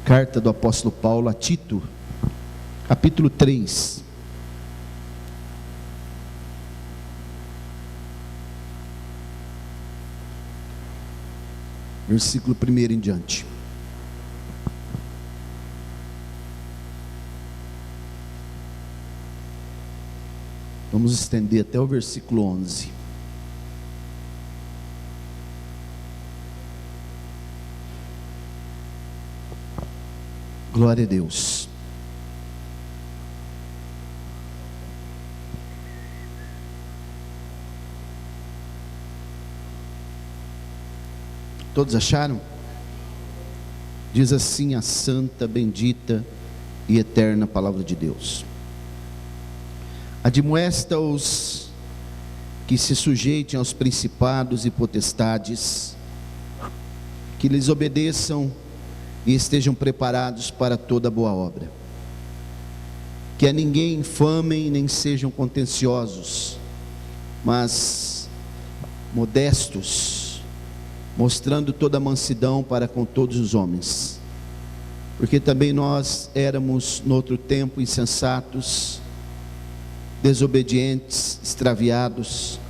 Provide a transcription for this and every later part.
Carta do apóstolo Paulo a Tito, capítulo 3. Versículo 1 em diante. Vamos estender até o versículo 11. Glória a Deus. Todos acharam? Diz assim a santa, bendita e eterna palavra de Deus: admoesta-os que se sujeitem aos principados e potestades, que lhes obedeçam e estejam preparados para toda boa obra. Que a ninguém infamem, nem sejam contenciosos, mas modestos, mostrando toda a mansidão para com todos os homens. Porque também nós éramos no outro tempo insensatos, desobedientes, extraviados,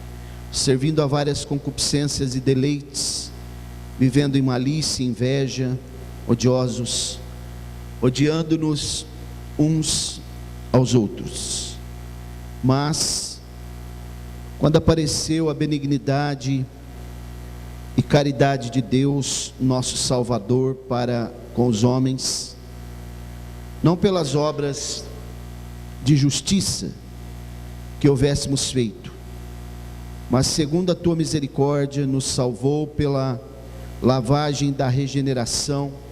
servindo a várias concupiscências e deleites, vivendo em malícia e inveja, odiosos, odiando-nos uns aos outros. Mas quando apareceu a benignidade e caridade de Deus, nosso Salvador, para com os homens, não pelas obras de justiça que houvéssemos feito, mas segundo a tua misericórdia, nos salvou pela lavagem da regeneração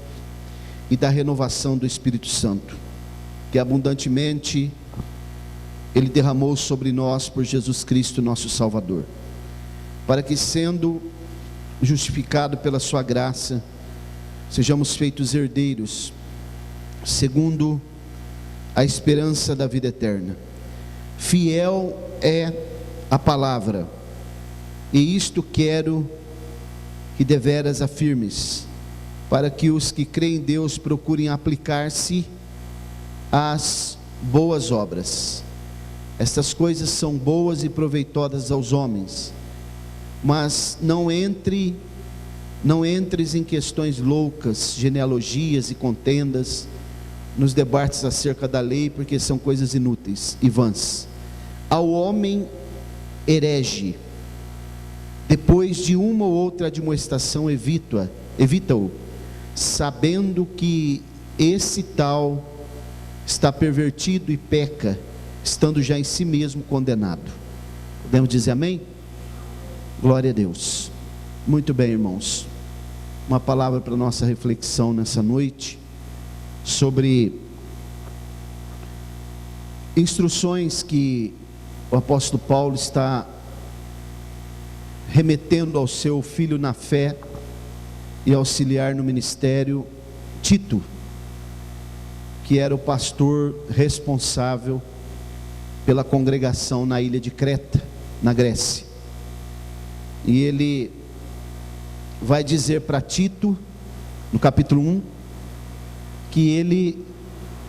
e da renovação do Espírito Santo, que abundantemente Ele derramou sobre nós por Jesus Cristo, nosso Salvador, para que, sendo justificado pela sua graça, sejamos feitos herdeiros, segundo a esperança da vida eterna. Fiel é a palavra, e isto quero que deveras afirmes, para que os que creem em Deus procurem aplicar-se às boas obras. Estas coisas são boas e proveitosas aos homens, mas não entres em questões loucas, genealogias e contendas, nos debates acerca da lei, porque são coisas inúteis e vãs. Ao homem herege, depois de uma ou outra admoestação, evita-o, sabendo que esse tal está pervertido e peca, estando já em si mesmo condenado. Podemos dizer amém? Glória a Deus. Muito bem, irmãos, uma palavra para nossa reflexão nessa noite, sobre instruções que o apóstolo Paulo está remetendo ao seu filho na fé e auxiliar no ministério, Tito, que era o pastor responsável pela congregação na ilha de Creta, na Grécia. E ele vai dizer para Tito, no capítulo 1, que ele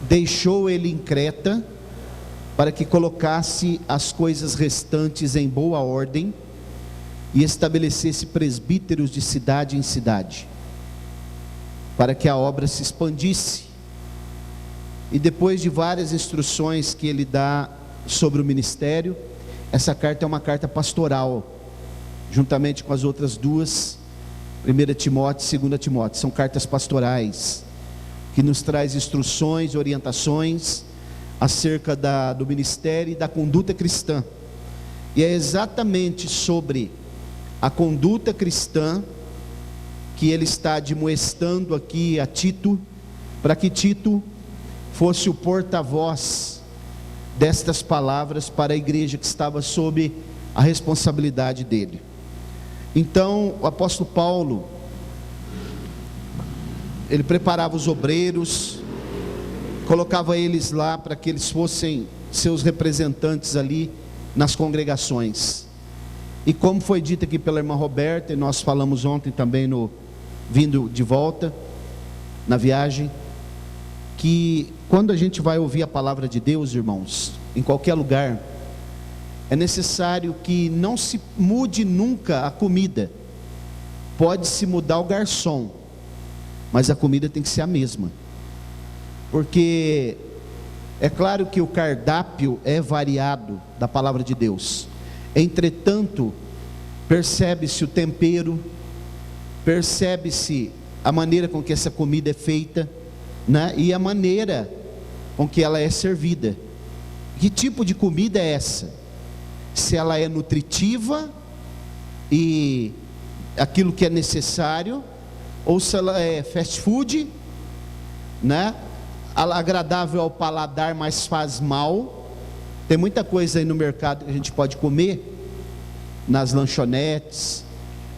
deixou ele em Creta para que colocasse as coisas restantes em boa ordem e estabelecesse presbíteros de cidade em cidade, para que a obra se expandisse. E depois de várias instruções que ele dá sobre o ministério, essa carta é uma carta pastoral, juntamente com as outras duas, 1 Timóteo e 2 Timóteo, são cartas pastorais, que nos traz instruções, orientações acerca do ministério e da conduta cristã. E é exatamente sobre a conduta cristã que ele está admoestando aqui a Tito, para que Tito fosse o porta-voz destas palavras para a igreja que estava sob a responsabilidade dele. Então o apóstolo Paulo, ele preparava os obreiros, colocava eles lá para que eles fossem seus representantes ali nas congregações. E como foi dito aqui pela irmã Roberta, e nós falamos ontem também vindo de volta na viagem, que quando a gente vai ouvir a palavra de Deus, irmãos, em qualquer lugar, é necessário que não se mude nunca a comida. Pode-se mudar o garçom, mas a comida tem que ser a mesma. Porque é claro que o cardápio é variado da palavra de Deus. Entretanto, percebe-se o tempero, percebe-se a maneira com que essa comida é feita, né? E a maneira com que ela é servida. Que tipo de comida é essa? Se ela é nutritiva e aquilo que é necessário, ou se ela é fast food, né? Agradável ao paladar, mas faz mal. Tem muita coisa aí no mercado que a gente pode comer, nas lanchonetes,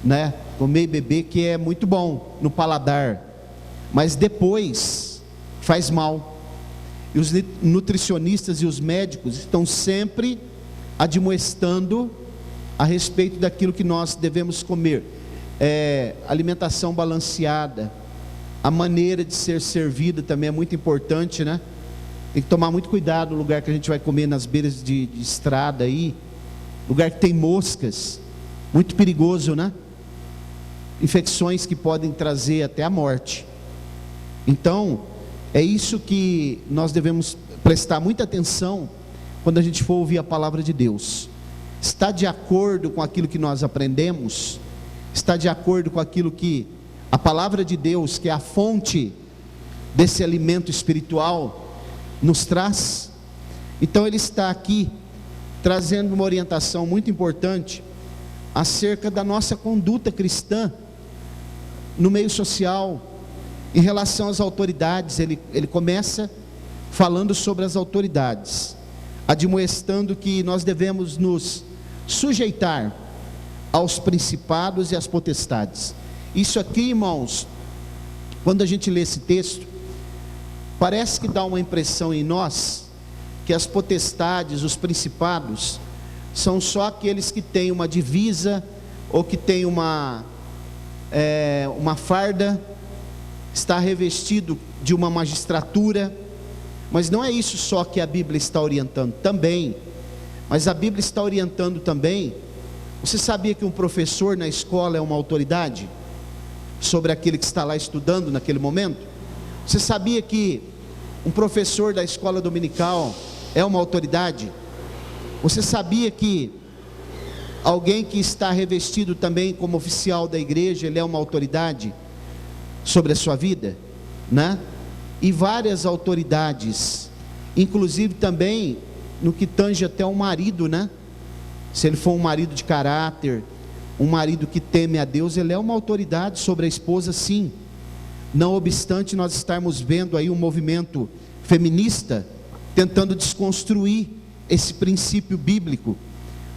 né? Comer e beber, que é muito bom no paladar, mas depois faz mal. E os nutricionistas e os médicos estão sempre admoestando a respeito daquilo que nós devemos comer. Alimentação balanceada, a maneira de ser servida também é muito importante, né? Tem que tomar muito cuidado no lugar que a gente vai comer, nas beiras de estrada aí, lugar que tem moscas, muito perigoso, né? Infecções que podem trazer até a morte. Então, é isso que nós devemos prestar muita atenção quando a gente for ouvir a palavra de Deus. Está de acordo com aquilo que nós aprendemos? Está de acordo com aquilo que a palavra de Deus, que é a fonte desse alimento espiritual, nos traz? Então ele está aqui trazendo uma orientação muito importante acerca da nossa conduta cristã no meio social, em relação às autoridades. Ele começa falando sobre as autoridades, admoestando que nós devemos nos sujeitar aos principados e às potestades. Isso aqui, irmãos, quando a gente lê esse texto, parece que dá uma impressão em nós que as potestades, os principados, são só aqueles que têm uma divisa, ou que têm uma farda, está revestido de uma magistratura. Mas não é isso só que a Bíblia está orientando, também. Mas a Bíblia está orientando também. Você sabia que um professor na escola é uma autoridade sobre aquele que está lá estudando naquele momento? Você sabia que um professor da escola dominical é uma autoridade? Você sabia que alguém que está revestido também como oficial da igreja, ele é uma autoridade sobre a sua vida, né? E várias autoridades, inclusive também no que tange até o marido, né? Se ele for um marido de caráter, um marido que teme a Deus, ele é uma autoridade sobre a esposa, sim. Não obstante nós estarmos vendo aí um movimento feminista tentando desconstruir esse princípio bíblico,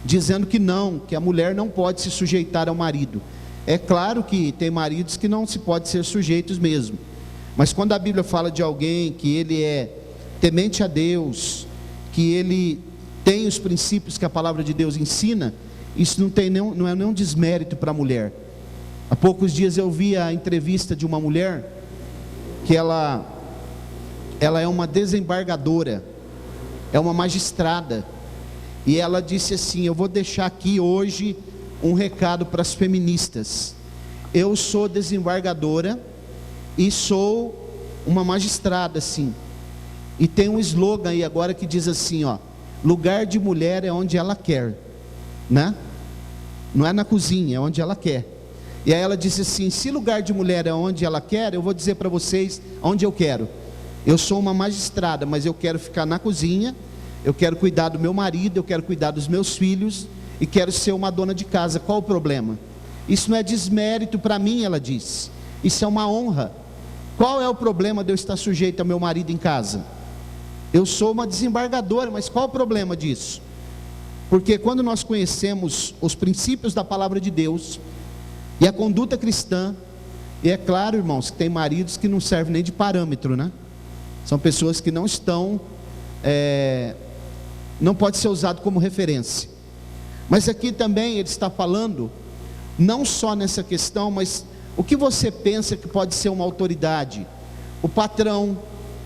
dizendo que não, que a mulher não pode se sujeitar ao marido. É claro que tem maridos que não se pode ser sujeitos mesmo, mas quando a Bíblia fala de alguém que ele é temente a Deus, que ele tem os princípios que a palavra de Deus ensina, isso não é nenhum desmérito para a mulher. Há poucos dias eu vi a entrevista de uma mulher, que ela é uma desembargadora, é uma magistrada, e ela disse assim: eu vou deixar aqui hoje um recado para as feministas. Eu sou desembargadora e sou uma magistrada, sim. E tem um slogan aí agora que diz assim, ó: lugar de mulher é onde ela quer, né? Não é na cozinha, é onde ela quer. E aí ela disse assim: se lugar de mulher é onde ela quer, eu vou dizer para vocês onde eu quero. Eu sou uma magistrada, mas eu quero ficar na cozinha, eu quero cuidar do meu marido, eu quero cuidar dos meus filhos, e quero ser uma dona de casa. Qual o problema? Isso não é desmérito para mim, ela disse. Isso é uma honra. Qual é o problema de eu estar sujeito ao meu marido em casa? Eu sou uma desembargadora, mas qual o problema disso? Porque quando nós conhecemos os princípios da palavra de Deus e a conduta cristã, e é claro, irmãos, que tem maridos que não servem nem de parâmetro, né? São pessoas que não estão, não pode ser usado como referência. Mas aqui também ele está falando, não só nessa questão, mas o que você pensa que pode ser uma autoridade? O patrão,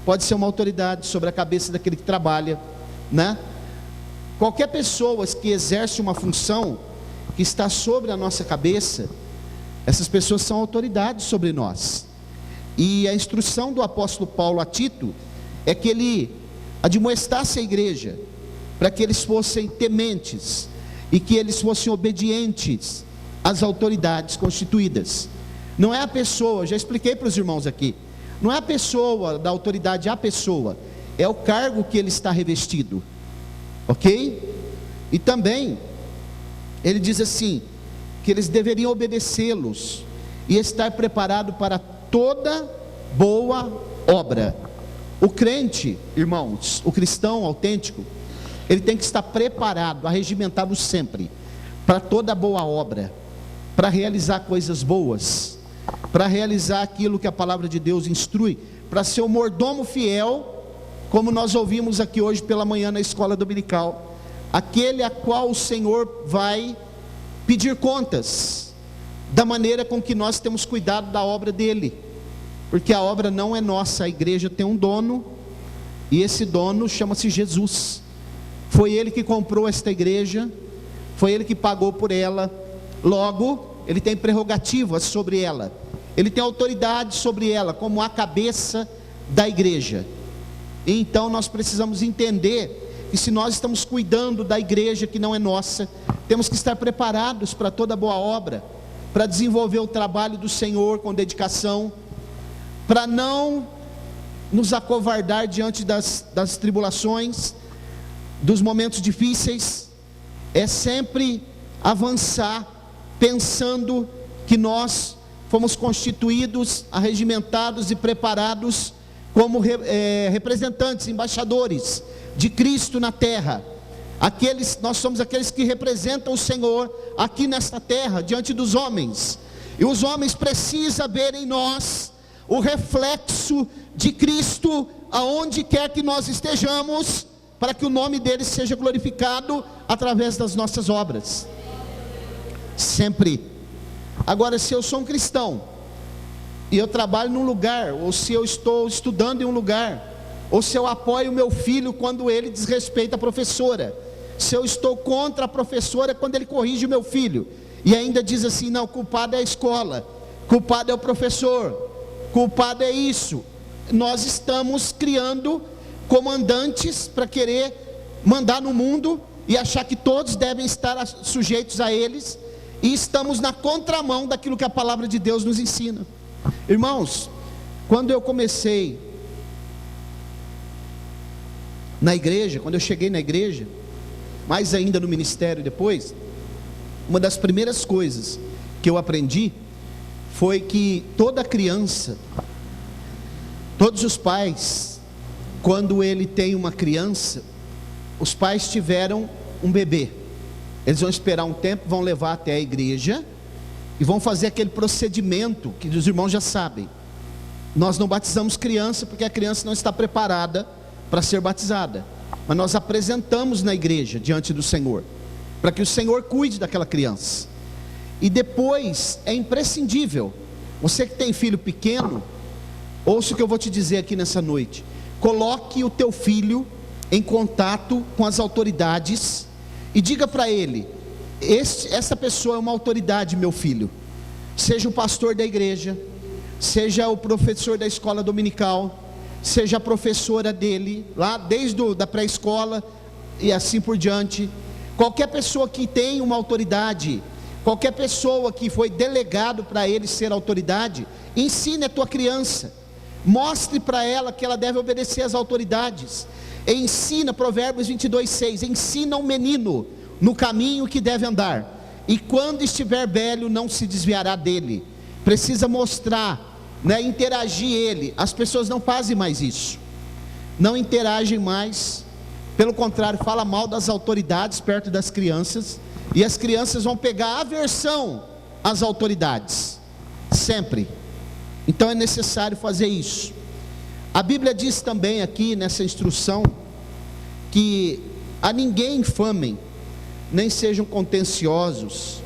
pode ser uma autoridade sobre a cabeça daquele que trabalha, né? Qualquer pessoa que exerce uma função que está sobre a nossa cabeça, essas pessoas são autoridades sobre nós. E a instrução do apóstolo Paulo a Tito é que ele admoestasse a igreja para que eles fossem tementes e que eles fossem obedientes às autoridades constituídas. Não é a pessoa, já expliquei para os irmãos aqui, não é a pessoa da autoridade, a pessoa, é o cargo que ele está revestido, ok? E também ele diz assim, que eles deveriam obedecê-los e estar preparado para toda boa obra. O crente, irmãos, o cristão autêntico, ele tem que estar preparado, arregimentado sempre, para toda boa obra, para realizar coisas boas, para realizar aquilo que a palavra de Deus instrui, para ser o mordomo fiel, como nós ouvimos aqui hoje pela manhã na escola dominical, aquele a qual o Senhor vai pedir contas, da maneira com que nós temos cuidado da obra dele, porque a obra não é nossa, a igreja tem um dono, e esse dono chama-se Jesus. Foi ele que comprou esta igreja, foi ele que pagou por ela, logo, ele tem prerrogativas sobre ela, ele tem autoridade sobre ela, como a cabeça da igreja. E então nós precisamos entender que se nós estamos cuidando da igreja que não é nossa, temos que estar preparados para toda boa obra, para desenvolver o trabalho do Senhor com dedicação, para não nos acovardar diante das tribulações, dos momentos difíceis, é sempre avançar, pensando que nós fomos constituídos, arregimentados e preparados como representantes, embaixadores de Cristo na terra. Nós somos aqueles que representam o Senhor aqui nesta terra, diante dos homens, e os homens precisam ver em nós o reflexo de Cristo, aonde quer que nós estejamos, para que o nome dele seja glorificado através das nossas obras, sempre. Agora, se eu sou um cristão, e eu trabalho num lugar, ou se eu estou estudando em um lugar, ou se eu apoio o meu filho quando ele desrespeita a professora, se eu estou contra a professora quando ele corrige o meu filho, e ainda diz assim, não, culpado é a escola, culpado é o professor, culpado é isso, nós estamos criando comandantes para querer mandar no mundo, e achar que todos devem estar sujeitos a eles, e estamos na contramão daquilo que a palavra de Deus nos ensina. Irmãos, quando eu comecei na igreja, quando eu cheguei na igreja, mais ainda no ministério depois, uma das primeiras coisas que eu aprendi foi que toda criança, todos os pais, quando ele tem uma criança, os pais tiveram um bebê, eles vão esperar um tempo, vão levar até a igreja e vão fazer aquele procedimento que os irmãos já sabem. Nós não batizamos criança porque a criança não está preparada para ser batizada, mas nós apresentamos na igreja diante do Senhor, para que o Senhor cuide daquela criança. E depois é imprescindível, você que tem filho pequeno, ouça o que eu vou te dizer aqui nessa noite, coloque o teu filho em contato com as autoridades e diga para ele, essa pessoa é uma autoridade, meu filho, seja o pastor da igreja, seja o professor da escola dominical, seja a professora dele, lá desde da pré-escola e assim por diante, qualquer pessoa que tem uma autoridade, qualquer pessoa que foi delegado para ele ser autoridade, ensine a tua criança, mostre para ela que ela deve obedecer às autoridades, ensina, Provérbios 22:6, ensina o menino no caminho que deve andar, e quando estiver velho não se desviará dele. Precisa mostrar, interagir ele. As pessoas não fazem mais isso, não interagem mais, pelo contrário, fala mal das autoridades perto das crianças, e as crianças vão pegar aversão às autoridades, sempre. Então é necessário fazer isso. A Bíblia diz também aqui nessa instrução, que a ninguém infamem, nem sejam contenciosos,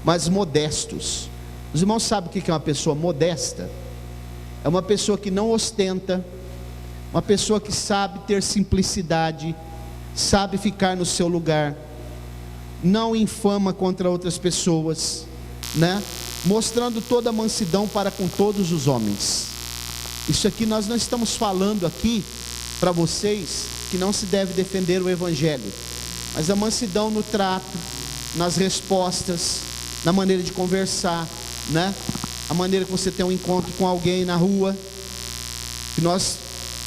mas modestos. Os irmãos sabem o que é uma pessoa modesta? É uma pessoa que não ostenta, uma pessoa que sabe ter simplicidade, sabe ficar no seu lugar, não infama contra outras pessoas, né? Mostrando toda a mansidão para com todos os homens. Isso aqui nós não estamos falando aqui para vocês que não se deve defender o evangelho, mas a mansidão no trato, nas respostas, na maneira de conversar, né? A maneira que você tem um encontro com alguém na rua,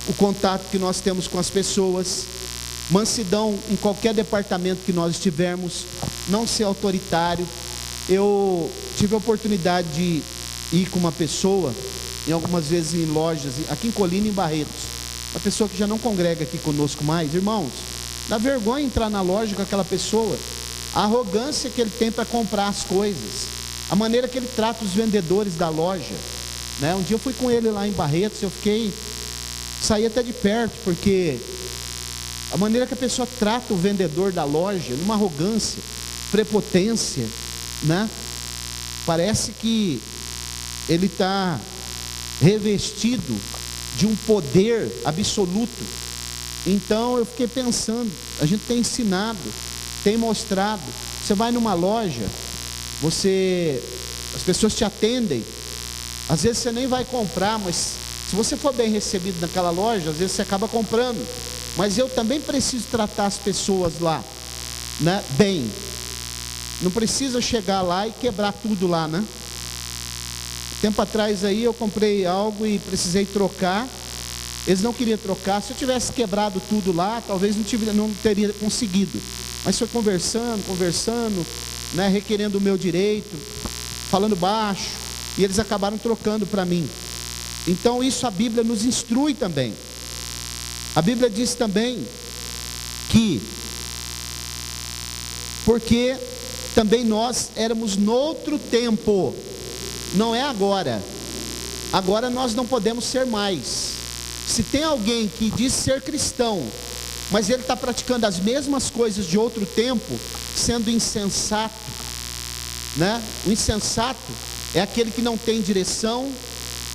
o contato que nós temos com as pessoas, mansidão em qualquer departamento que nós estivermos, não ser autoritário. Eu tive a oportunidade de ir com uma pessoa, em algumas vezes em lojas, aqui em Colina e em Barretos, uma pessoa que já não congrega aqui conosco mais. Irmãos, dá vergonha entrar na loja com aquela pessoa, a arrogância que ele tem para comprar as coisas, a maneira que ele trata os vendedores da loja, né? Um dia eu fui com ele lá em Barretos, saí até de perto, porque a maneira que a pessoa trata o vendedor da loja, numa arrogância, prepotência, né? Parece que ele está revestido de um poder absoluto. Então eu fiquei pensando, a gente tem ensinado, tem mostrado. Você vai numa loja, as pessoas te atendem, às vezes você nem vai comprar, mas se você for bem recebido naquela loja, às vezes você acaba comprando. Mas eu também preciso tratar as pessoas lá, né, bem. Não precisa chegar lá e quebrar tudo lá, né? Tempo atrás aí eu comprei algo e precisei trocar. Eles não queriam trocar. Se eu tivesse quebrado tudo lá, talvez não teria conseguido. Mas foi conversando, né, requerendo o meu direito, falando baixo, e eles acabaram trocando para mim. Então isso a Bíblia nos instrui também. A Bíblia diz também que, porque também nós éramos noutro tempo, não é agora. Agora nós não podemos ser mais. Se tem alguém que diz ser cristão, mas ele está praticando as mesmas coisas de outro tempo, sendo insensato, né? O insensato é aquele que não tem direção,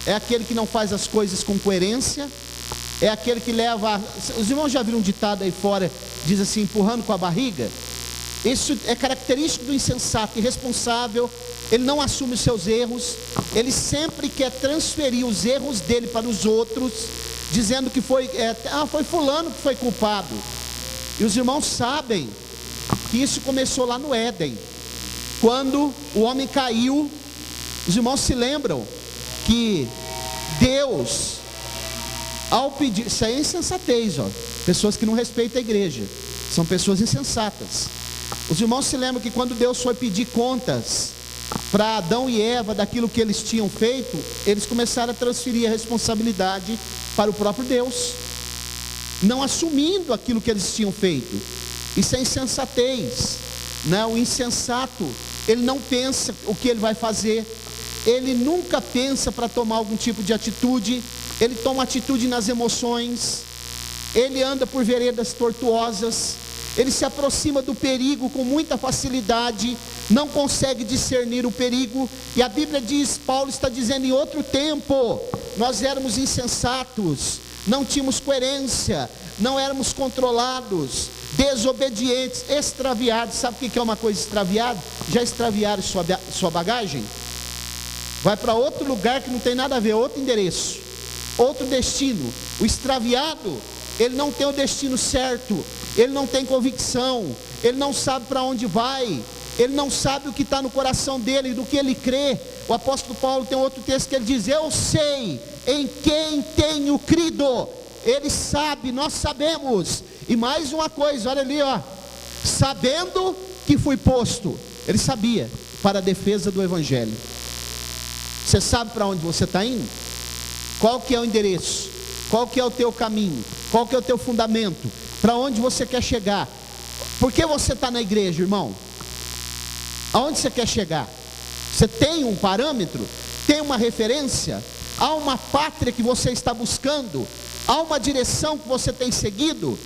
é aquele que não faz as coisas com coerência, é aquele que leva... Os irmãos já viram um ditado aí fora, diz assim, empurrando com a barriga? Isso é característico do insensato, irresponsável. Ele não assume os seus erros, ele sempre quer transferir os erros dele para os outros, dizendo que foi fulano que foi culpado. E os irmãos sabem que isso começou lá no Éden, quando o homem caiu. Os irmãos se lembram que Deus, ao pedir... Isso aí é insensatez, ó. Pessoas que não respeitam a igreja, são pessoas insensatas. Os irmãos se lembram que quando Deus foi pedir contas para Adão e Eva daquilo que eles tinham feito, eles começaram a transferir a responsabilidade para o próprio Deus, não assumindo aquilo que eles tinham feito. Isso é insensatez, né? O insensato, ele não pensa o que ele vai fazer, ele nunca pensa para tomar algum tipo de atitude, ele toma atitude nas emoções, ele anda por veredas tortuosas, ele se aproxima do perigo com muita facilidade, não consegue discernir o perigo. E a Bíblia diz, Paulo está dizendo, em outro tempo nós éramos insensatos, não tínhamos coerência, não éramos controlados, desobedientes, extraviados. Sabe o que é uma coisa extraviada? Já extraviaram sua bagagem? Vai para outro lugar que não tem nada a ver, outro endereço, outro destino. O extraviado, ele não tem o destino certo, ele não tem convicção, ele não sabe para onde vai, ele não sabe o que está no coração dele, do que ele crê. O apóstolo Paulo tem outro texto que ele diz, eu sei em quem tenho crido. Ele sabe, nós sabemos. E mais uma coisa, olha ali, ó, sabendo que fui posto, ele sabia, para a defesa do evangelho. Você sabe para onde você está indo? Qual que é o endereço? Qual que é o teu caminho? Qual que é o teu fundamento? Para onde você quer chegar? Por que você está na igreja, irmão? Aonde você quer chegar? Você tem um parâmetro? Tem uma referência? Há uma pátria que você está buscando? Há uma direção que você tem seguido?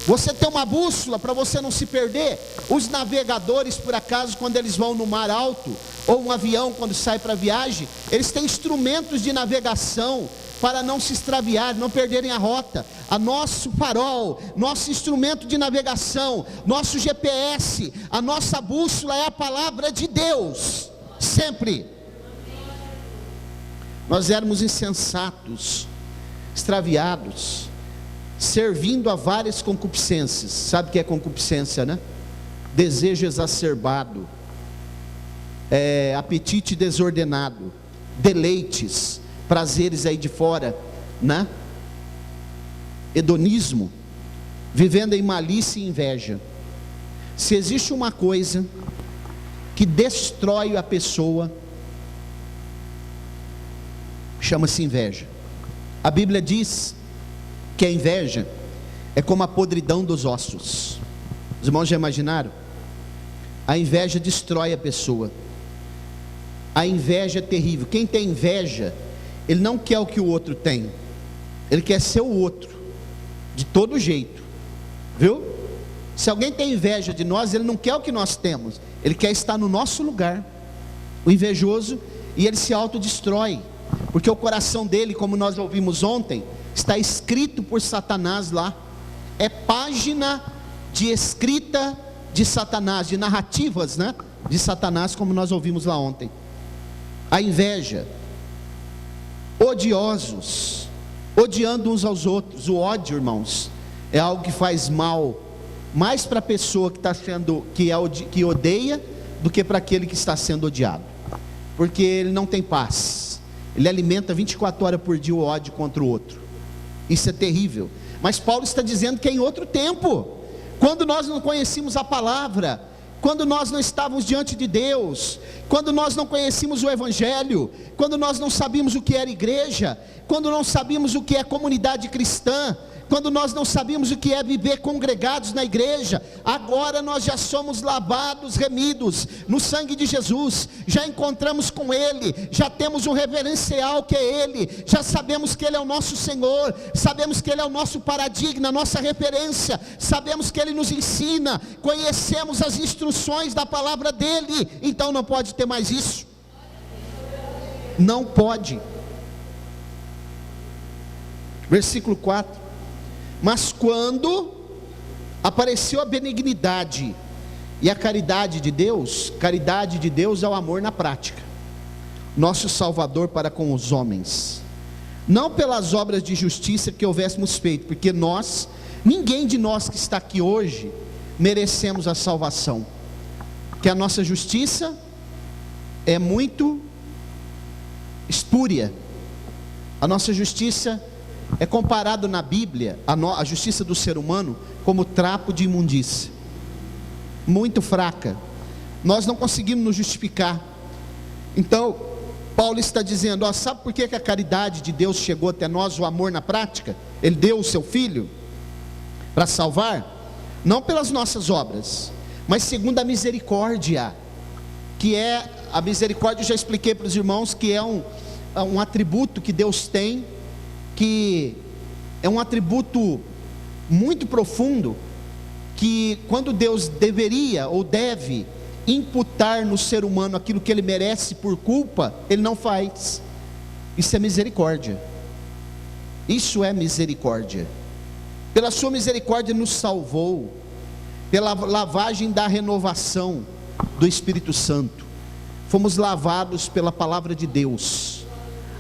Você tem uma bússola para você não se perder. Os navegadores, por acaso, quando eles vão no mar alto, ou um avião quando sai para viagem, eles têm instrumentos de navegação para não se extraviar, não perderem a rota. A nosso farol, nosso instrumento de navegação, nosso GPS, a nossa bússola é a palavra de Deus, sempre. Nós éramos insensatos, extraviados, servindo a várias concupiscências. Sabe o que é concupiscência, né? Desejo exacerbado, apetite desordenado, deleites, prazeres aí de fora, né? Hedonismo, vivendo em malícia e inveja. Se existe uma coisa que destrói a pessoa, chama-se inveja. A Bíblia diz que a inveja é como a podridão dos ossos. Os irmãos já imaginaram? A inveja destrói a pessoa. A inveja é terrível. Quem tem inveja, ele não quer o que o outro tem, ele quer ser o outro, de todo jeito, viu? Se alguém tem inveja de nós, ele não quer o que nós temos, ele quer estar no nosso lugar. O invejoso, e ele se autodestrói, porque o coração dele, como nós ouvimos ontem, está escrito por Satanás lá. É página de escrita de Satanás, de narrativas, né? De Satanás, como nós ouvimos lá ontem. A inveja, odiosos, odiando uns aos outros. O ódio, irmãos, é algo que faz mal mais para a pessoa que está sendo, que odeia, do que para aquele que está sendo odiado, porque ele não tem paz, ele alimenta 24 horas por dia o ódio contra o outro. Isso é terrível. Mas Paulo está dizendo que é em outro tempo, quando nós não conhecíamos a palavra, quando nós não estávamos diante de Deus, quando nós não conhecíamos o Evangelho, quando nós não sabíamos o que era igreja, quando não sabíamos o que é comunidade cristã, quando nós não sabíamos o que é viver congregados na igreja. Agora nós já somos lavados, remidos no sangue de Jesus, já encontramos com Ele, já temos um reverencial que é Ele, já sabemos que Ele é o nosso Senhor, sabemos que Ele é o nosso paradigma, a nossa referência, sabemos que Ele nos ensina, conhecemos as instruções da palavra dEle. Então não pode ter mais isso, não pode. Versículo 4: mas quando apareceu a benignidade e a caridade de Deus é o amor na prática, nosso Salvador para com os homens, não pelas obras de justiça que houvéssemos feito, porque ninguém de nós que está aqui hoje merecemos a salvação, que a nossa justiça é muito espúria. A nossa justiça é comparado na Bíblia, a justiça do ser humano, como trapo de imundícia, muito fraca. Nós não conseguimos nos justificar. Então Paulo está dizendo, sabe por que a caridade de Deus chegou até nós, o amor na prática? Ele deu o seu Filho para salvar, não pelas nossas obras, mas segundo a misericórdia, que é a misericórdia. Eu já expliquei para os irmãos que é um atributo que Deus tem, que é um atributo muito profundo, que quando Deus deveria ou deve imputar no ser humano aquilo que ele merece por culpa, ele não faz. Isso é misericórdia. Isso é misericórdia. Pela sua misericórdia nos salvou, pela lavagem da renovação do Espírito Santo. Fomos lavados pela palavra de Deus,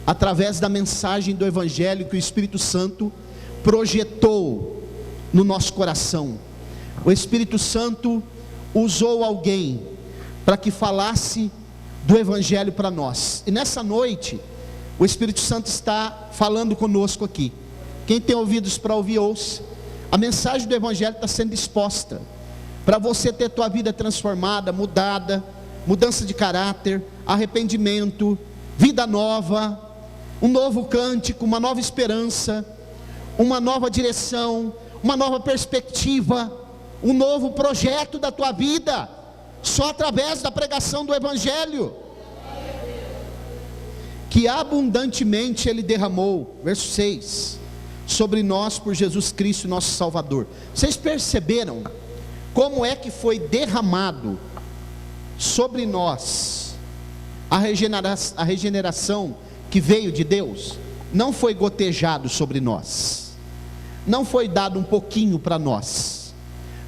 através da mensagem do Evangelho que o Espírito Santo projetou no nosso coração. O Espírito Santo usou alguém para que falasse do Evangelho para nós, e nessa noite o Espírito Santo está falando conosco aqui. Quem tem ouvidos para ouvir, ouça. A mensagem do Evangelho está sendo exposta, para você ter tua vida transformada, mudada, mudança de caráter, arrependimento, vida nova, um novo cântico, uma nova esperança, uma nova direção, uma nova perspectiva, um novo projeto da tua vida, só através da pregação do Evangelho, que abundantemente Ele derramou. Verso 6: sobre nós por Jesus Cristo, nosso Salvador. Vocês perceberam como é que foi derramado sobre nós a regeneração que veio de Deus? Não foi gotejado sobre nós, não foi dado um pouquinho para nós,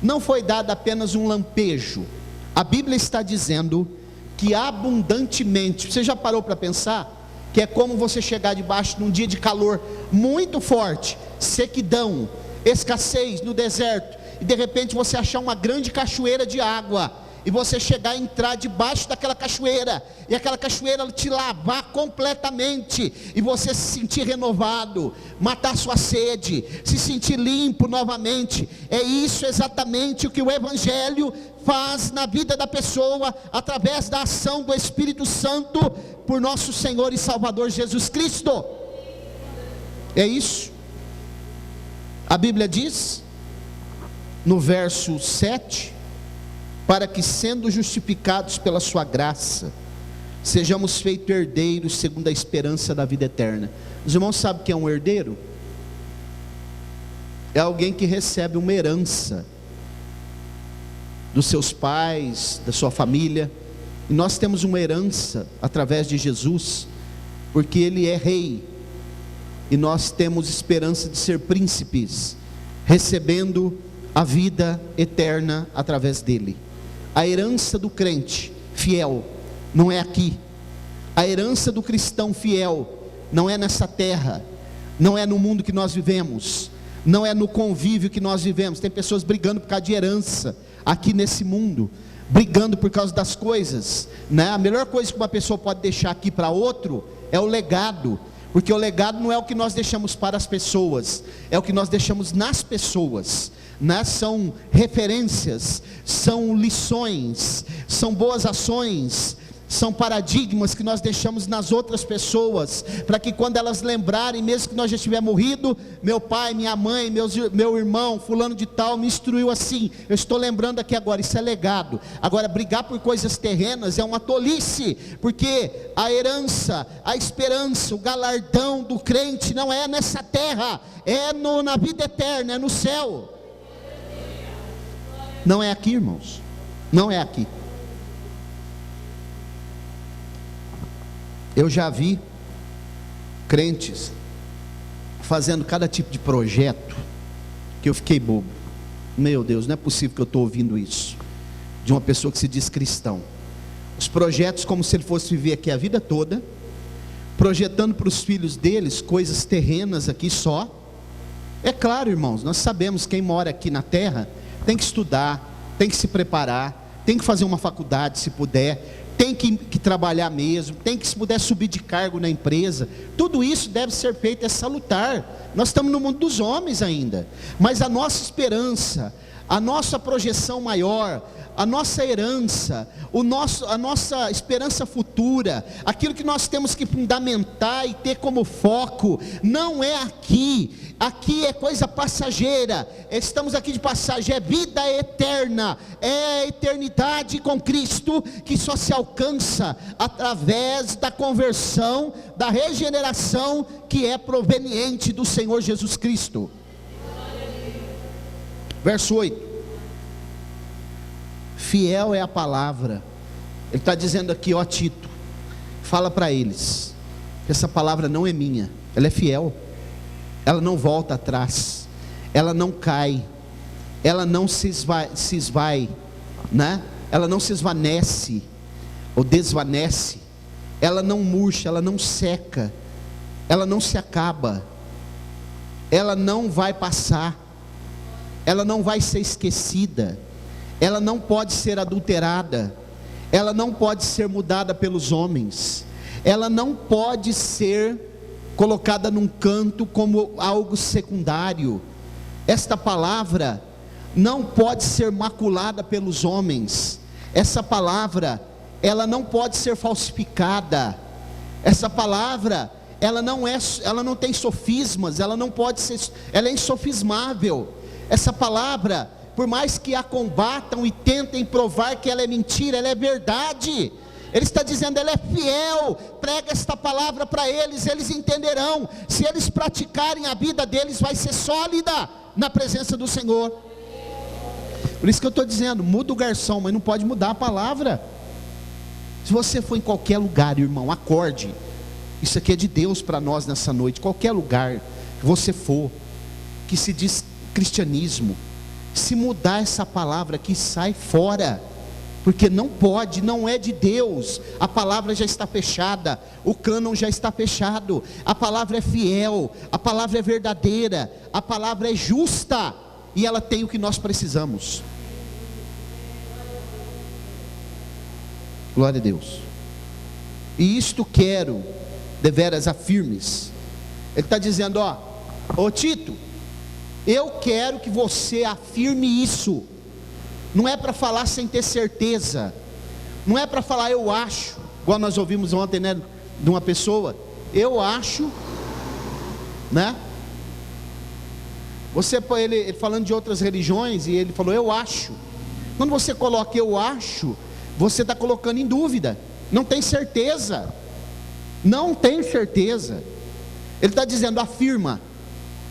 não foi dado apenas um lampejo. A Bíblia está dizendo que abundantemente. Você já parou para pensar que é como você chegar debaixo num dia de calor muito forte, sequidão, escassez no deserto, e de repente você achar uma grande cachoeira de água, e você chegar e entrar debaixo daquela cachoeira, e aquela cachoeira te lavar completamente, e você se sentir renovado, matar sua sede, se sentir limpo novamente. É isso exatamente o que o Evangelho faz na vida da pessoa, através da ação do Espírito Santo, por nosso Senhor e Salvador Jesus Cristo. É isso. A Bíblia diz, no verso 7, para que, sendo justificados pela sua graça, sejamos feitos herdeiros segundo a esperança da vida eterna. Os irmãos sabem o que é um herdeiro? É alguém que recebe uma herança dos seus pais, da sua família. E nós temos uma herança através de Jesus, porque Ele é rei, e nós temos esperança de ser príncipes, recebendo a vida eterna através dele. A herança do crente fiel não é aqui. A herança do cristão fiel não é nessa terra, não é no mundo que nós vivemos, não é no convívio que nós vivemos. Tem pessoas brigando por causa de herança aqui nesse mundo, brigando por causa das coisas, né? A melhor coisa que uma pessoa pode deixar aqui para outro é o legado, porque o legado não é o que nós deixamos para as pessoas, é o que nós deixamos nas pessoas, né? São referências, são lições, são boas ações, são paradigmas que nós deixamos nas outras pessoas, para que quando elas lembrarem, mesmo que nós já tiver morrido, meu pai, minha mãe, meu irmão, fulano de tal, me instruiu assim, eu estou lembrando aqui agora, isso é legado. Agora, brigar por coisas terrenas é uma tolice, porque a herança, a esperança, o galardão do crente não é nessa terra, é na vida eterna, é no céu. Não é aqui, irmãos, não é aqui. Eu já vi crentes fazendo cada tipo de projeto que eu fiquei bobo. Meu Deus, não é possível que eu estou ouvindo isso de uma pessoa que se diz cristão. Os projetos como se ele fosse viver aqui a vida toda, projetando para os filhos deles coisas terrenas aqui só. É claro, irmãos, nós sabemos, quem mora aqui na terra tem que estudar, tem que se preparar, tem que fazer uma faculdade se puder, tem que trabalhar mesmo, tem que, se puder, subir de cargo na empresa. Tudo isso deve ser feito, é salutar. Nós estamos no mundo dos homens ainda, mas a nossa esperança, a nossa projeção maior, a nossa herança, a nossa esperança futura, aquilo que nós temos que fundamentar e ter como foco, não é aqui. Aqui é coisa passageira, estamos aqui de passagem, é vida eterna, é a eternidade com Cristo, que só se alcança através da conversão, da regeneração, que é proveniente do Senhor Jesus Cristo. Verso 8, fiel é a palavra. Ele está dizendo aqui, ó Tito, fala para eles, que essa palavra não é minha, ela é fiel, ela não volta atrás, ela não cai, ela não se esvai, né? Ela não se esvanece, ou desvanece, ela não murcha, ela não seca, ela não se acaba, ela não vai passar, ela não vai ser esquecida, ela não pode ser adulterada, ela não pode ser mudada pelos homens, ela não pode ser colocada num canto como algo secundário. Esta palavra não pode ser maculada pelos homens. Essa palavra, ela não pode ser falsificada. Essa palavra, ela não tem sofismas, ela não pode ser, ela é insofismável. Essa palavra, por mais que a combatam e tentem provar que ela é mentira, ela é verdade. Ele está dizendo, Ele é fiel. Prega esta palavra para eles, eles entenderão. Se eles praticarem, a vida deles vai ser sólida na presença do Senhor. Por isso que eu estou dizendo, muda o garçom, mas não pode mudar a palavra. Se você for em qualquer lugar, irmão, acorde. Isso aqui é de Deus para nós nessa noite. Qualquer lugar que você for, que se diz cristianismo, se mudar essa palavra aqui, sai fora. Porque não pode, não é de Deus. A palavra já está fechada, o cânon já está fechado. A palavra é fiel, a palavra é verdadeira, a palavra é justa, e ela tem o que nós precisamos. Glória a Deus. E isto quero, deveras afirmes. Ele está dizendo, ô Tito, eu quero que você afirme isso. Não é para falar sem ter certeza. Não é para falar eu acho, igual nós ouvimos ontem, né, de uma pessoa. Eu acho, né? Você, ele falando de outras religiões, e ele falou eu acho. Quando você coloca eu acho, você está colocando em dúvida. Não tem certeza. Não tem certeza. Ele está dizendo afirma.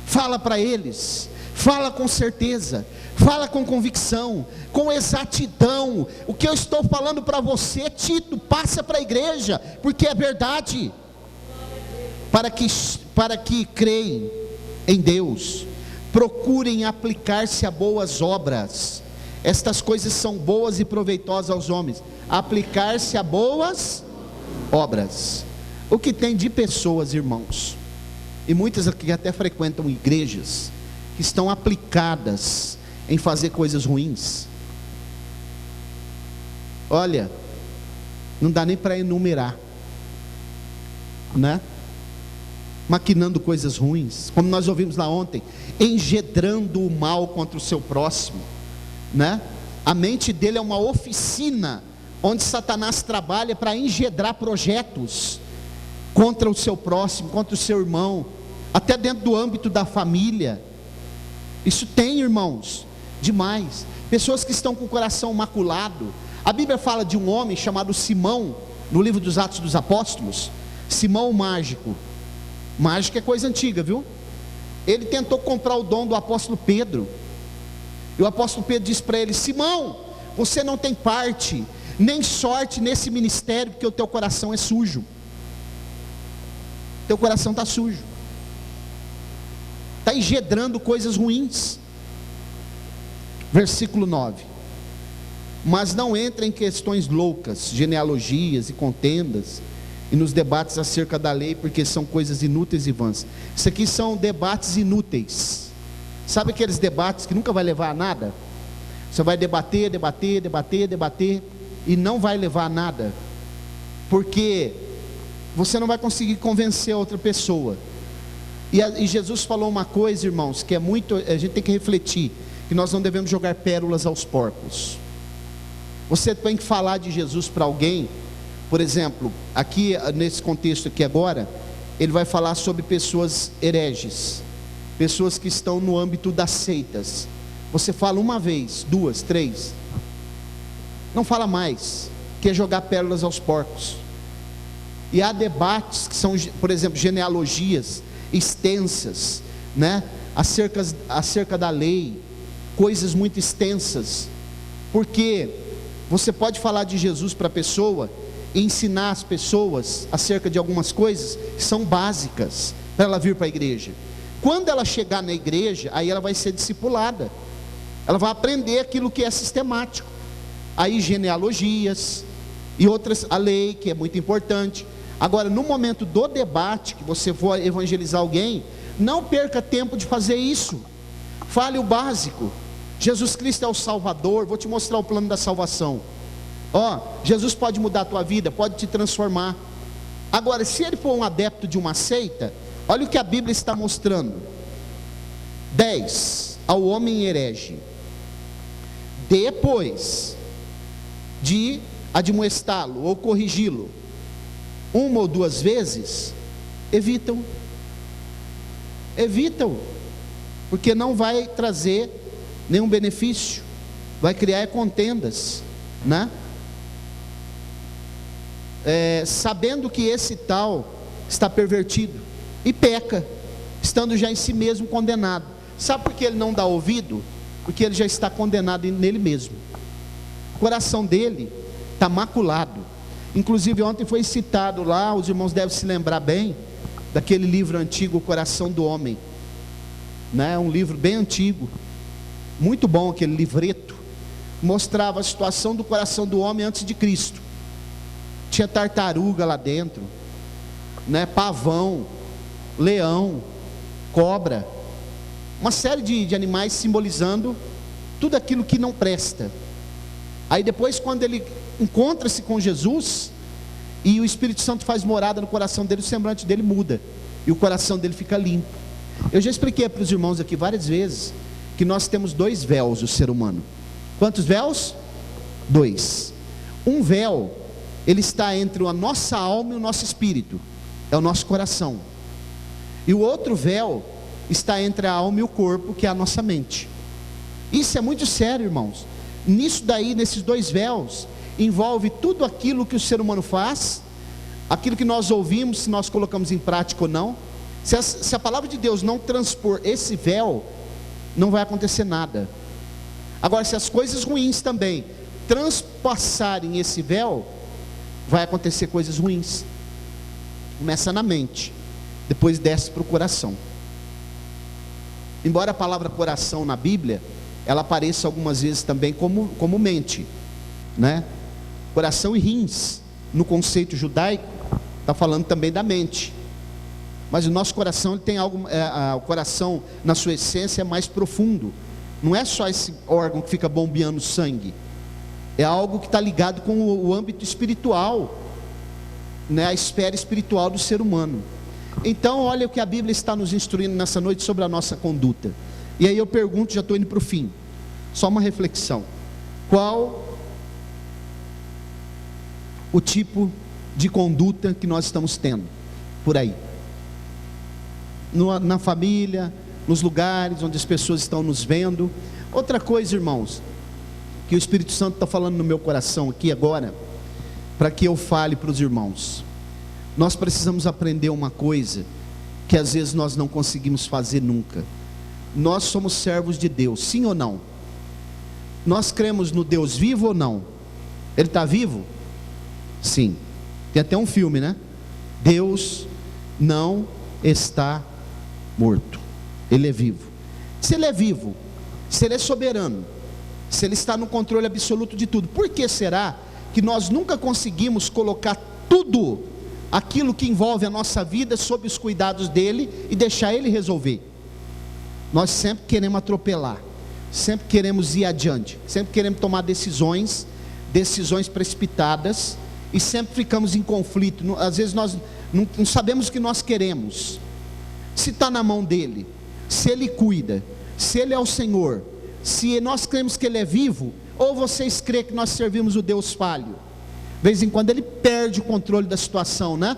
Fala para eles. Fala com certeza. Fala com convicção, com exatidão. O que eu estou falando para você, Tito, passa para a igreja, porque é verdade. Para que creem em Deus, procurem aplicar-se a boas obras. Estas coisas são boas e proveitosas aos homens. Aplicar-se a boas obras. O que tem de pessoas, irmãos, e muitas aqui até frequentam igrejas, que estão aplicadas em fazer coisas ruins. Olha, não dá nem para enumerar, né? Maquinando coisas ruins, como nós ouvimos lá ontem, engendrando o mal contra o seu próximo, né? A mente dele é uma oficina, onde Satanás trabalha para engendrar projetos contra o seu próximo, contra o seu irmão, até dentro do âmbito da família. Isso tem, irmãos, demais. Pessoas que estão com o coração maculado. A Bíblia fala de um homem chamado Simão, no livro dos Atos dos Apóstolos. Simão o mágico. Mágico é coisa antiga, viu? Ele tentou comprar o dom do apóstolo Pedro, e o apóstolo Pedro disse para ele: Simão, você não tem parte nem sorte nesse ministério, porque o teu coração é sujo. Teu coração está sujo, está engendrando coisas ruins. Versículo 9: mas não entre em questões loucas, genealogias e contendas, e nos debates acerca da lei, porque são coisas inúteis e vãs. Isso aqui são debates inúteis. Sabe aqueles debates que nunca vai levar a nada? Você vai debater, e não vai levar a nada, porque você não vai conseguir convencer a outra pessoa. E Jesus falou uma coisa, irmãos, que é muito, a gente tem que refletir, que nós não devemos jogar pérolas aos porcos. Você tem que falar de Jesus para alguém. Por exemplo, aqui nesse contexto aqui agora, ele vai falar sobre pessoas hereges, pessoas que estão no âmbito das seitas. Você fala uma vez, duas, três, não fala mais, que é jogar pérolas aos porcos. E há debates que são, por exemplo, genealogias extensas, né? acerca da lei, coisas muito extensas, porque você pode falar de Jesus para a pessoa, e ensinar as pessoas acerca de algumas coisas que são básicas para ela vir para a igreja. Quando ela chegar na igreja, aí ela vai ser discipulada, ela vai aprender aquilo que é sistemático, aí genealogias e outras, a lei, que é muito importante. Agora, no momento do debate, que você for evangelizar alguém, não perca tempo de fazer isso. Fale o básico. Jesus Cristo é o Salvador. Vou te mostrar o plano da salvação. Jesus pode mudar a tua vida, pode te transformar. Agora, se ele for um adepto de uma seita, olha o que a Bíblia está mostrando. 10. Ao homem herege, depois de admoestá-lo ou corrigi-lo uma ou duas vezes, evitam, porque não vai trazer nenhum benefício, vai criar contendas, né? sabendo que esse tal está pervertido e peca, estando já em si mesmo condenado. Sabe por que ele não dá ouvido? Porque ele já está condenado nele mesmo. O coração dele está maculado. Inclusive ontem foi citado lá, os irmãos devem se lembrar bem, daquele livro antigo, O Coração do Homem, né? Um livro bem antigo, muito bom aquele livreto, mostrava a situação do coração do homem antes de Cristo. Tinha tartaruga lá dentro, né? Pavão, leão, cobra, uma série de animais simbolizando tudo aquilo que não presta. Aí depois, quando ele encontra-se com Jesus e o Espírito Santo faz morada no coração dele, o semblante dele muda e o coração dele fica limpo. Eu já expliquei para os irmãos aqui várias vezes que nós temos 2 véus, o ser humano. Quantos véus? 2. Um véu, ele está entre a nossa alma e o nosso espírito, é o nosso coração. E o outro véu está entre a alma e o corpo, que é a nossa mente. Isso é muito sério, irmãos. Nisso daí, nesses 2 véus, envolve tudo aquilo que o ser humano faz, aquilo que nós ouvimos, se nós colocamos em prática ou não. Se a palavra de Deus não transpor esse véu, não vai acontecer nada. Agora, se as coisas ruins também transpassarem esse véu, vai acontecer coisas ruins. Começa na mente, depois desce para o coração. Embora a palavra coração na Bíblia, ela apareça algumas vezes também como mente, né? Coração e rins, no conceito judaico, está falando também da mente. Mas o nosso coração, ele tem algo, o coração na sua essência é mais profundo. Não é só esse órgão que fica bombeando sangue. É algo que está ligado com o âmbito espiritual, né? A esfera espiritual do ser humano. Então, olha o que a Bíblia está nos instruindo nessa noite sobre a nossa conduta. E aí eu pergunto, já estou indo para o fim. Só uma reflexão. Qual o tipo de conduta que nós estamos tendo por aí? Na família, nos lugares onde as pessoas estão nos vendo. Outra coisa, irmãos, que o Espírito Santo está falando no meu coração aqui agora, para que eu fale para os irmãos. Nós precisamos aprender uma coisa que às vezes nós não conseguimos fazer nunca. Nós somos servos de Deus, sim ou não? Nós cremos no Deus vivo ou não? Ele está vivo? Sim. Tem até um filme, né? Deus não está morto, Ele é vivo. Se Ele é vivo, se Ele é soberano, se Ele está no controle absoluto de tudo, por que será que nós nunca conseguimos colocar tudo aquilo que envolve a nossa vida sob os cuidados dEle e deixar Ele resolver? Nós sempre queremos atropelar, sempre queremos ir adiante, sempre queremos tomar decisões precipitadas, e sempre ficamos em conflito. Às vezes nós não sabemos o que nós queremos. Se está na mão dEle, se Ele cuida, se Ele é o Senhor, se nós cremos que Ele é vivo, ou vocês creem que nós servimos o Deus falho? De vez em quando Ele perde o controle da situação, né?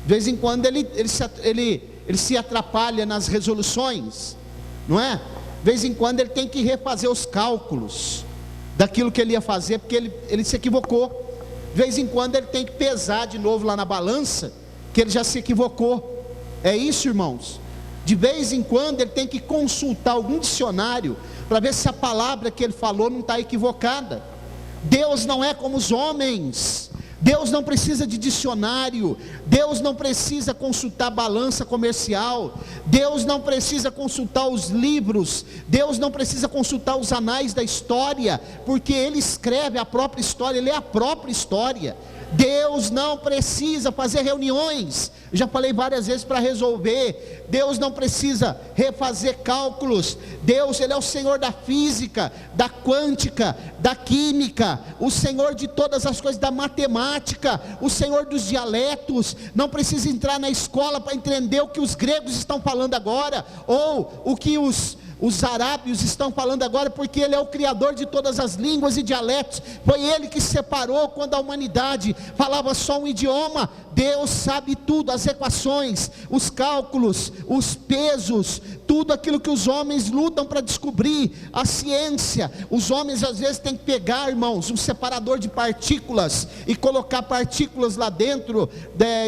De vez em quando ele se atrapalha nas resoluções, não é? De vez em quando Ele tem que refazer os cálculos daquilo que Ele ia fazer, porque ele se equivocou. De vez em quando Ele tem que pesar de novo lá na balança, que Ele já se equivocou. É isso, irmãos. De vez em quando Ele tem que consultar algum dicionário para ver se a palavra que Ele falou não está equivocada. Deus não é como os homens. Deus não precisa de dicionário. Deus não precisa consultar balança comercial. Deus não precisa consultar os livros. Deus não precisa consultar os anais da história, porque Ele escreve a própria história. Ele é a própria história. Deus não precisa fazer reuniões, já falei várias vezes, para resolver. Deus não precisa refazer cálculos. Deus, Ele é o Senhor da física, da quântica, da química, o Senhor de todas as coisas, da matemática, o Senhor dos dialetos. Não precisa entrar na escola para entender o que os gregos estão falando agora, ou o que os Os arábios estão falando agora porque Ele é o Criador de todas as línguas e dialetos. Foi Ele que separou quando a humanidade falava só um idioma. Deus sabe tudo, as equações, os cálculos, os pesos, tudo aquilo que os homens lutam para descobrir, a ciência. Os homens às vezes têm que pegar, irmãos, um separador de partículas e colocar partículas lá dentro,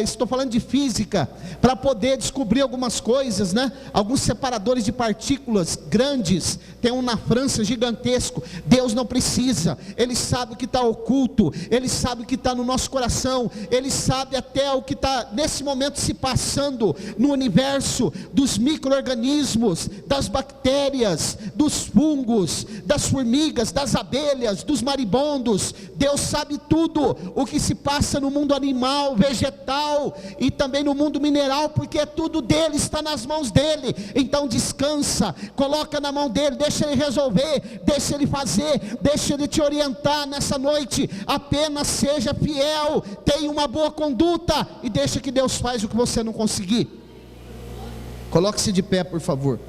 estou falando de física, para poder descobrir algumas coisas, né? Alguns separadores de partículas grandes, tem um na França gigantesco. Deus não precisa, Ele sabe o que está oculto, Ele sabe o que está no nosso coração, Ele sabe até o que está nesse momento se passando no universo, dos micro-organismos, das bactérias, dos fungos, das formigas, das abelhas, dos maribondos. Deus sabe tudo o que se passa no mundo animal, vegetal e também no mundo mineral, porque é tudo dele, está nas mãos dele. Então descansa, coloca na mão dele, deixa ele resolver, deixa ele fazer, deixa ele te orientar nessa noite. Apenas seja fiel, tenha uma boa conduta e deixa que Deus faz o que você não conseguir. Coloque-se de pé, por favor.